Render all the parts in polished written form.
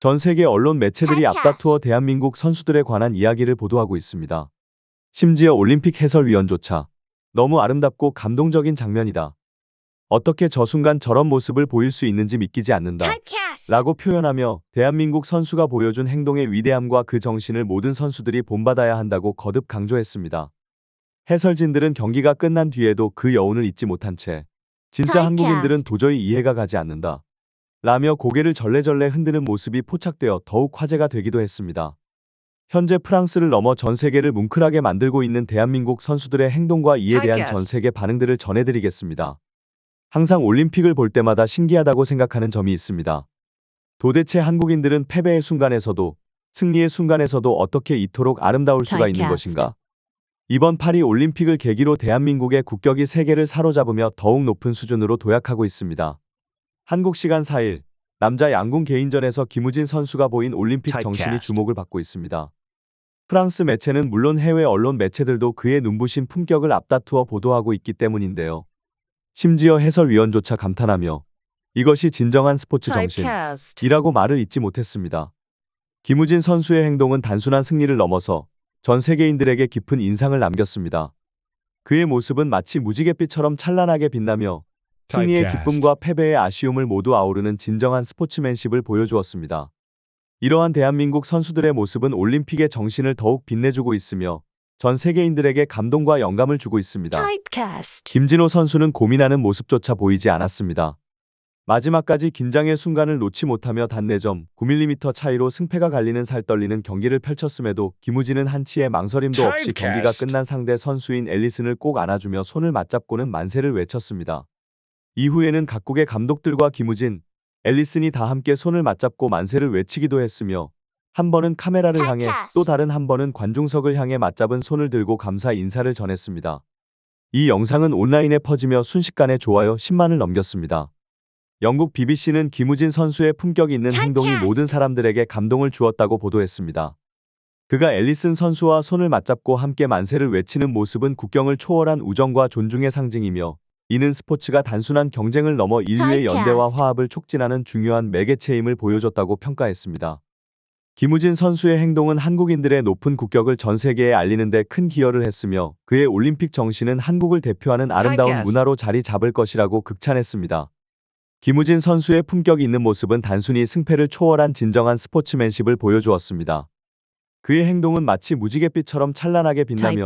전 세계 언론 매체들이 앞다투어 대한민국 선수들에 관한 이야기를 보도하고 있습니다. 심지어 올림픽 해설위원조차 너무 아름답고 감동적인 장면이다. 어떻게 저 순간 저런 모습을 보일 수 있는지 믿기지 않는다. 라고 표현하며 대한민국 선수가 보여준 행동의 위대함과 그 정신을 모든 선수들이 본받아야 한다고 거듭 강조했습니다. 해설진들은 경기가 끝난 뒤에도 그 여운을 잊지 못한 채 진짜 한국인들은 도저히 이해가 가지 않는다. 라며 고개를 절레절레 흔드는 모습이 포착되어 더욱 화제가 되기도 했습니다. 현재 프랑스를 넘어 전 세계를 뭉클하게 만들고 있는 대한민국 선수들의 행동과 이에 대한 전 세계 반응들을 전해드리겠습니다. 항상 올림픽을 볼 때마다 신기하다고 생각하는 점이 있습니다. 도대체 한국인들은 패배의 순간에서도 승리의 순간에서도 어떻게 이토록 아름다울 수가 있는 것인가? 이번 파리 올림픽을 계기로 대한민국의 국격이 세계를 사로잡으며 더욱 높은 수준으로 도약하고 있습니다. 한국 시간 4일 남자 양궁 개인전에서 김우진 선수가 보인 올림픽 정신이 주목을 받고 있습니다. 프랑스 매체는 물론 해외 언론 매체들도 그의 눈부신 품격을 앞다투어 보도하고 있기 때문인데요. 심지어 해설위원조차 감탄하며 이것이 진정한 스포츠 정신이라고 말을 잇지 못했습니다. 김우진 선수의 행동은 단순한 승리를 넘어서 전 세계인들에게 깊은 인상을 남겼습니다. 그의 모습은 마치 무지갯빛처럼 찬란하게 빛나며 승리의 기쁨과 패배의 아쉬움을 모두 아우르는 진정한 스포츠맨십을 보여주었습니다. 이러한 대한민국 선수들의 모습은 올림픽의 정신을 더욱 빛내주고 있으며 전 세계인들에게 감동과 영감을 주고 있습니다. 김진호 선수는 고민하는 모습조차 보이지 않았습니다. 마지막까지 긴장의 순간을 놓지 못하며 단 4점 9mm 차이로 승패가 갈리는 살떨리는 경기를 펼쳤음에도 김우진은 한치의 망설임도 없이 경기가 끝난 상대 선수인 앨리슨을 꼭 안아주며 손을 맞잡고는 만세를 외쳤습니다. 이후에는 각국의 감독들과 김우진, 앨리슨이 다 함께 손을 맞잡고 만세를 외치기도 했으며 한 번은 카메라를 향해 또 다른 한 번은 관중석을 향해 맞잡은 손을 들고 감사 인사를 전했습니다. 이 영상은 온라인에 퍼지며 순식간에 좋아요 10만을 넘겼습니다. 영국 BBC는 김우진 선수의 품격 있는 행동이 모든 사람들에게 감동을 주었다고 보도했습니다. 그가 앨리슨 선수와 손을 맞잡고 함께 만세를 외치는 모습은 국경을 초월한 우정과 존중의 상징이며 이는 스포츠가 단순한 경쟁을 넘어 인류의 연대와 화합을 촉진하는 중요한 매개체임을 보여줬다고 평가했습니다. 김우진 선수의 행동은 한국인들의 높은 국격을 전 세계에 알리는 데 큰 기여를 했으며 그의 올림픽 정신은 한국을 대표하는 아름다운 문화로 자리 잡을 것이라고 극찬했습니다. 김우진 선수의 품격 있는 모습은 단순히 승패를 초월한 진정한 스포츠맨십을 보여주었습니다. 그의 행동은 마치 무지갯빛처럼 찬란하게 빛나며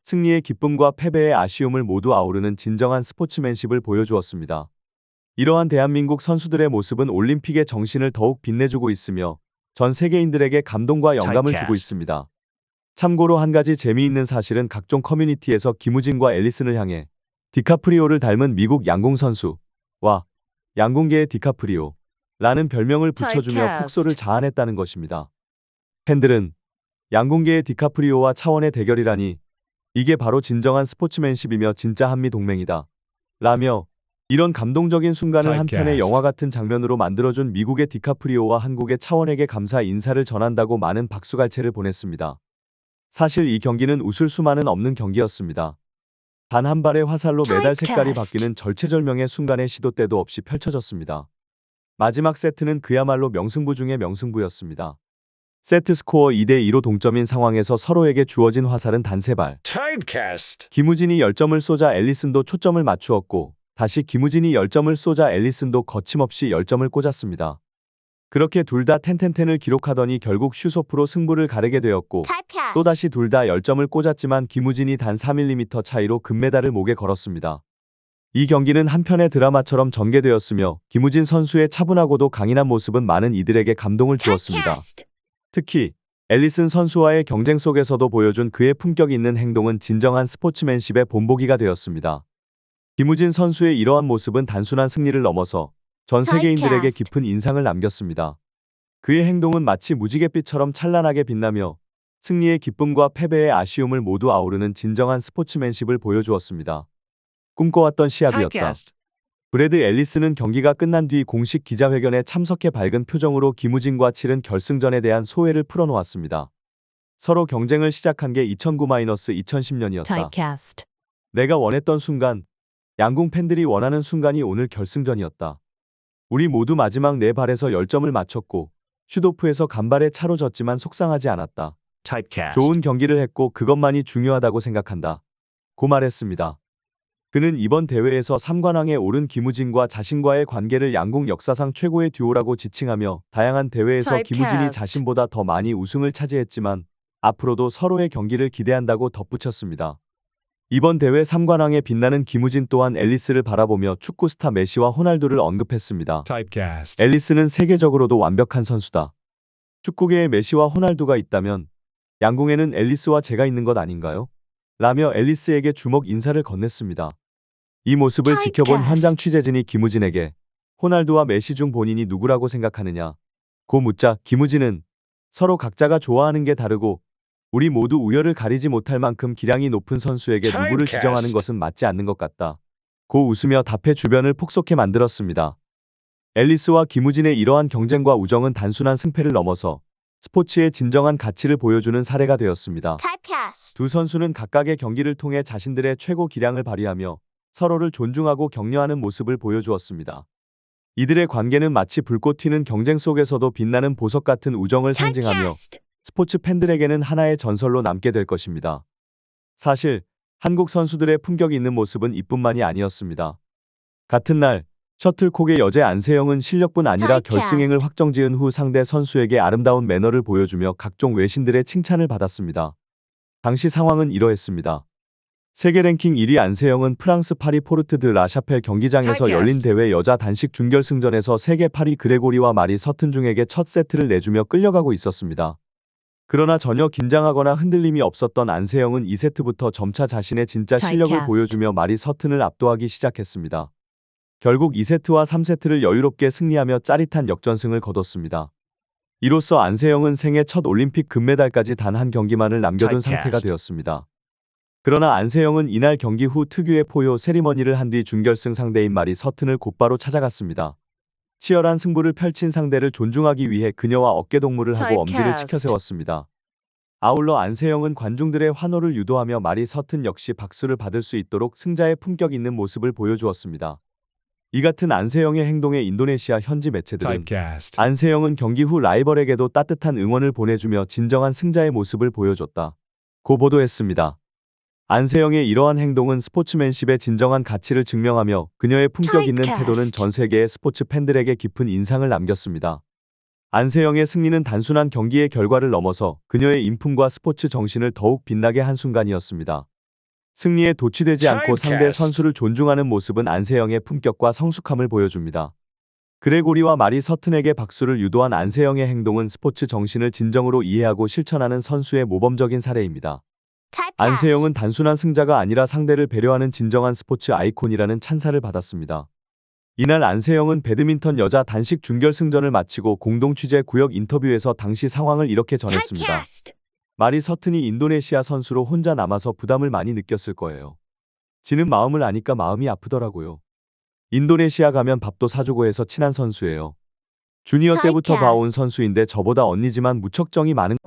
승리의 기쁨과 패배의 아쉬움을 모두 아우르는 진정한 스포츠맨십을 보여주었습니다. 이러한 대한민국 선수들의 모습은 올림픽의 정신을 더욱 빛내주고 있으며 전 세계인들에게 감동과 영감을 주고 있습니다. 참고로 한 가지 재미있는 사실은 각종 커뮤니티에서 김우진과 앨리슨을 향해 디카프리오를 닮은 미국 양궁 선수와 양궁계의 디카프리오 라는 별명을 붙여주며 폭소를 자아냈다는 것입니다. 팬들은 양궁계의 디카프리오와 차원의 대결이라니 이게 바로 진정한 스포츠맨십이며 진짜 한미 동맹이다 라며 이런 감동적인 순간을 한 편의 영화 같은 장면으로 만들어준 미국의 디카프리오와 한국의 차원에게 감사 인사를 전한다고 많은 박수갈채를 보냈습니다. 사실 이 경기는 웃을 수만은 없는 경기였습니다. 단 한 발의 화살로 메달 색깔이 바뀌는 절체절명의 순간의 시도 때도 없이 펼쳐졌습니다. 마지막 세트는 그야말로 명승부 중의 명승부였습니다. 세트 스코어 2대2로 동점인 상황에서 서로에게 주어진 화살은 단 3발. 김우진이 10점을 쏘자 앨리슨도 초점을 맞추었고 다시 김우진이 10점을 쏘자 앨리슨도 거침없이 10점을 꽂았습니다. 그렇게 둘 다 텐텐텐을 기록하더니 결국 슈소프로 승부를 가르게 되었고 또다시 둘 다 10점을 꽂았지만 김우진이 단 4mm 차이로 금메달을 목에 걸었습니다. 이 경기는 한편의 드라마처럼 전개되었으며 김우진 선수의 차분하고도 강인한 모습은 많은 이들에게 감동을 주었습니다. 특히 앨리슨 선수와의 경쟁 속에서도 보여준 그의 품격 있는 행동은 진정한 스포츠맨십의 본보기가 되었습니다. 김우진 선수의 이러한 모습은 단순한 승리를 넘어서 전 세계인들에게 깊은 인상을 남겼습니다. 그의 행동은 마치 무지갯빛처럼 찬란하게 빛나며 승리의 기쁨과 패배의 아쉬움을 모두 아우르는 진정한 스포츠맨십을 보여주었습니다. 꿈꿔왔던 시합이었다. 브래드 앨리슨은 경기가 끝난 뒤 공식 기자회견에 참석해 밝은 표정으로 김우진과 치른 결승전에 대한 소회를 풀어놓았습니다. 서로 경쟁을 시작한 게 2009-2010년이었다. 내가 원했던 순간, 양궁 팬들이 원하는 순간이 오늘 결승전이었다. 우리 모두 마지막 4발에서 10점을 맞췄고 슈도프에서 간발의 차로 졌지만 속상하지 않았다. Typecast. 좋은 경기를 했고 그것만이 중요하다고 생각한다. 고 말했습니다. 그는 이번 대회에서 3관왕에 오른 김우진과 자신과의 관계를 양궁 역사상 최고의 듀오라고 지칭하며 다양한 대회에서 김우진이 Typecast. 자신보다 더 많이 우승을 차지했지만 앞으로도 서로의 경기를 기대한다고 덧붙였습니다. 이번 대회 3관왕에 빛나는 김우진 또한 앨리스를 바라보며 축구 스타 메시와 호날두를 언급했습니다. Typecast. 앨리스는 세계적으로도 완벽한 선수다. 축구계에 메시와 호날두가 있다면 양궁에는 앨리스와 제가 있는 것 아닌가요? 라며 앨리스에게 주먹 인사를 건넸습니다. 이 모습을 지켜본 Typecast. 현장 취재진이 김우진에게 호날두와 메시 중 본인이 누구라고 생각하느냐 고 묻자 김우진은 서로 각자가 좋아하는 게 다르고 우리 모두 우열을 가리지 못할 만큼 기량이 높은 선수에게 누구를 Typecast. 지정하는 것은 맞지 않는 것 같다. 고 웃으며 답해 주변을 폭소케 만들었습니다. 앨리스와 김우진의 이러한 경쟁과 우정은 단순한 승패를 넘어서 스포츠의 진정한 가치를 보여주는 사례가 되었습니다. Typecast. 두 선수는 각각의 경기를 통해 자신들의 최고 기량을 발휘하며 서로를 존중하고 격려하는 모습을 보여주었습니다. 이들의 관계는 마치 불꽃 튀는 경쟁 속에서도 빛나는 보석 같은 우정을 상징하며 Typecast. 스포츠 팬들에게는 하나의 전설로 남게 될 것입니다. 사실 한국 선수들의 품격 있는 모습은 이뿐만이 아니었습니다. 같은 날 셔틀콕의 여제 안세영은 실력뿐 아니라 Typecast. 결승행을 확정지은 후 상대 선수에게 아름다운 매너를 보여주며 각종 외신들의 칭찬을 받았습니다. 당시 상황은 이러했습니다. 세계 랭킹 1위 안세영은 프랑스 파리 포르트 드 라샤펠 경기장에서 열린 대회 여자 단식 준결승전에서 세계 8위 그레고리와 마리 서튼중에게 첫 세트를 내주며 끌려가고 있었습니다. 그러나 전혀 긴장하거나 흔들림이 없었던 안세영은 2세트부터 점차 자신의 진짜 실력을 Typecast. 보여주며 마리 서튼을 압도하기 시작했습니다. 결국 2세트와 3세트를 여유롭게 승리하며 짜릿한 역전승을 거뒀습니다. 이로써 안세영은 생애 첫 올림픽 금메달까지 단 한 경기만을 남겨둔 Typecast. 상태가 되었습니다. 그러나 안세영은 이날 경기 후 특유의 포효 세리머니를 한 뒤 준결승 상대인 마리 서튼을 곧바로 찾아갔습니다. 치열한 승부를 펼친 상대를 존중하기 위해 그녀와 어깨동무를 하고 엄지를 Typecast. 치켜 세웠습니다. 아울러 안세영은 관중들의 환호를 유도하며 마리 서튼 역시 박수를 받을 수 있도록 승자의 품격 있는 모습을 보여주었습니다. 이 같은 안세영의 행동에 인도네시아 현지 매체들은 Typecast. 안세영은 경기 후 라이벌에게도 따뜻한 응원을 보내주며 진정한 승자의 모습을 보여줬다. 고 보도했습니다. 안세영의 이러한 행동은 스포츠맨십의 진정한 가치를 증명하며 그녀의 품격 있는 Typecast. 태도는 전 세계의 스포츠 팬들에게 깊은 인상을 남겼습니다. 안세영의 승리는 단순한 경기의 결과를 넘어서 그녀의 인품과 스포츠 정신을 더욱 빛나게 한 순간이었습니다. 승리에 도취되지 않고 상대 Typecast. 선수를 존중하는 모습은 안세영의 품격과 성숙함을 보여줍니다. 그레고리와 마리 서튼에게 박수를 유도한 안세영의 행동은 스포츠 정신을 진정으로 이해하고 실천하는 선수의 모범적인 사례입니다. Typecast. 안세영은 단순한 승자가 아니라 상대를 배려하는 진정한 스포츠 아이콘이라는 찬사를 받았습니다. 이날 안세영은 배드민턴 여자 단식 준결승전을 마치고 공동 취재 구역 인터뷰에서 당시 상황을 이렇게 전했습니다. Typecast. 마리 서튼이 인도네시아 선수로 혼자 남아서 부담을 많이 느꼈을 거예요. 지는 마음을 아니까 마음이 아프더라고요. 인도네시아 가면 밥도 사주고 해서 친한 선수예요. 주니어 때부터 Typecast. 봐온 선수인데 저보다 언니지만 무척 정이 많은